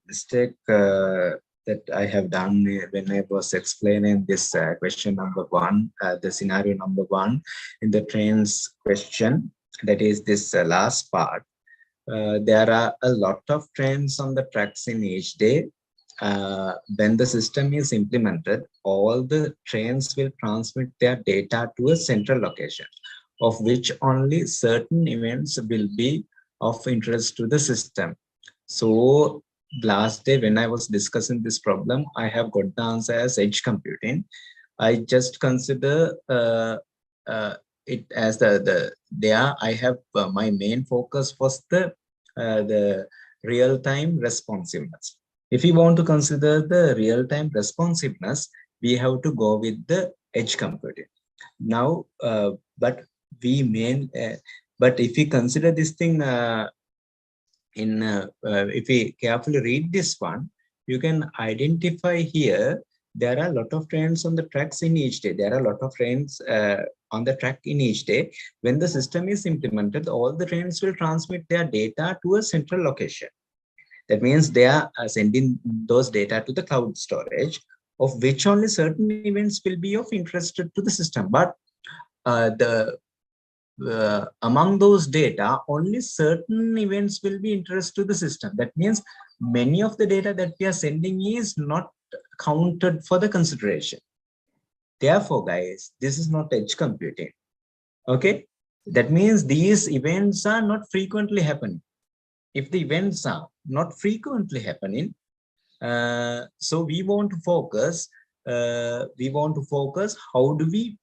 mistake that I have done when I was explaining this question number one, the scenario number one in the trains question, that is this last part. There are a lot of trains on the tracks in each day. When the system is implemented, all the trains will transmit their data to a central location, of which only certain events will be of interest to the system. So last day when I was discussing this problem, I have got the answer as edge computing. I just consider uh, it as the there. I have my main focus was the real-time responsiveness. If we want to consider the real-time responsiveness, we have to go with the edge computing. Now, but we main, but if we consider this thing if we carefully read this one, you can identify here there are a lot of trains on the tracks in each day. There are a lot of trains on the track in each day. When the system is implemented, all the trains will transmit their data to a central location. That means they are sending those data to the cloud storage, of which only certain events will be of interest to the system. But among those data, only certain events will be interest to the system. That means many of the data that we are sending is not counted for the consideration. Therefore, guys, this is not edge computing. Okay, that means these events are not frequently happening. If the events are not frequently happening, so we want to focus. How do we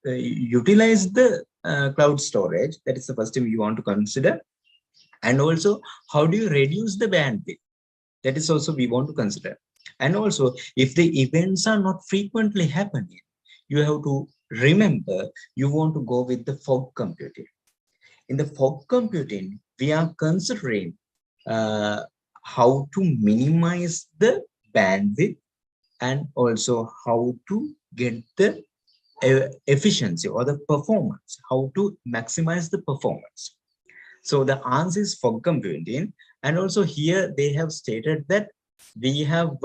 utilize the cloud storage? That is the first thing we want to consider. And also, how do you reduce the bandwidth? That is also we want to consider. And also, if the events are not frequently happening, you have to remember you want to go with the fog computing. In the fog computing, we are considering how to minimize the bandwidth and also how to get the efficiency or the performance, how to maximize the performance. So the answer is fog computing. And also here they have stated that we have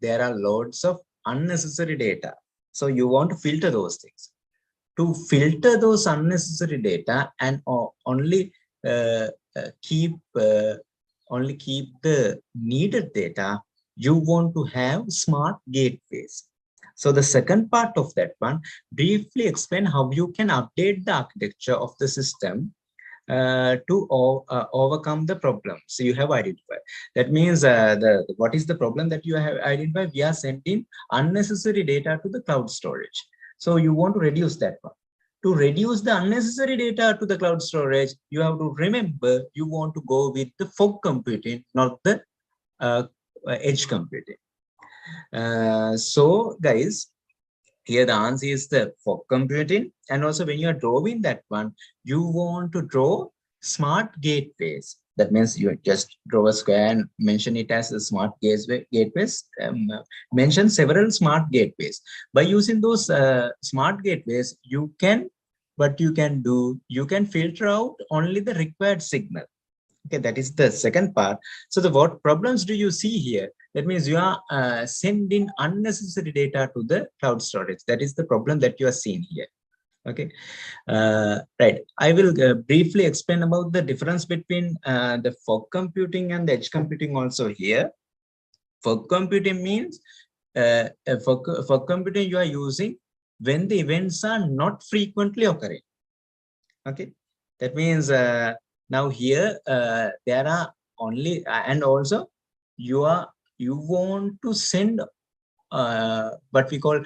there are loads of unnecessary data. So you want to filter those things. To filter those unnecessary data and only keep the needed data, you want to have smart gateways. So the second part of that one, briefly explain how you can update the architecture of the system to overcome the problems you have identified. That means what is the problem that you have identified? We are sending unnecessary data to the cloud storage. So you want to reduce that one. To reduce the unnecessary data to the cloud storage, you have to remember you want to go with the fog computing, not the edge computing. So guys, here the answer is the fog computing. And also when you are drawing that one, you want to draw smart gateways. That means you just draw a square and mention it as a smart gateways. Mention several smart gateways. By using those smart gateways, you can filter out only the required signal. Okay, that is the second part. So what problems do you see here? That means you are sending unnecessary data to the cloud storage. That is the problem that you are seeing here. Okay, right. I will briefly explain about the difference between the fog computing and the edge computing also here. Fog computing means fog computing you are using when the events are not frequently occurring. Okay, that means now here there are only and also you want to send what we call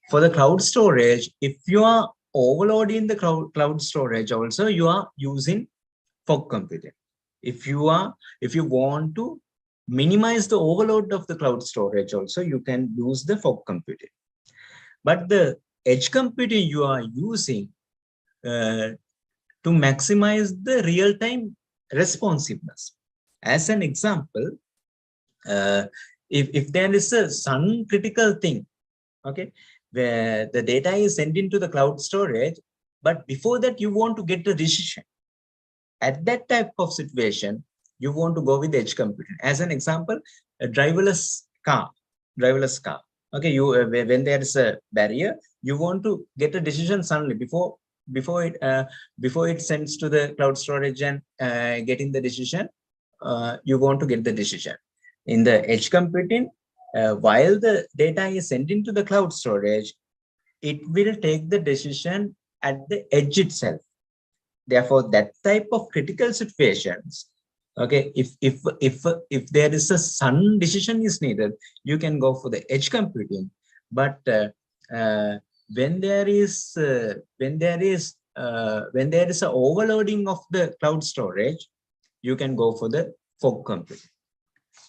for the cloud storage. If you are overloading the cloud storage, also you are using fog computing. If you want to minimize the overload of the cloud storage, also you can use the fog computing. But the edge computing you are using to maximize the real-time responsiveness. As an example, if there is a sun critical thing, okay, where the data is sent into the cloud storage, but before that you want to get the decision. At that type of situation, you want to go with edge computing. As an example, a driverless car. Okay, you when there is a barrier, you want to get a decision suddenly before it sends to the cloud storage and getting the decision. You want to get the decision in the edge computing. While the data is sent into the cloud storage, it will take the decision at the edge itself. Therefore, that type of critical situations, okay, if there is a sudden decision is needed, you can go for the edge computing. But when there is a overloading of the cloud storage, you can go for the fog computing.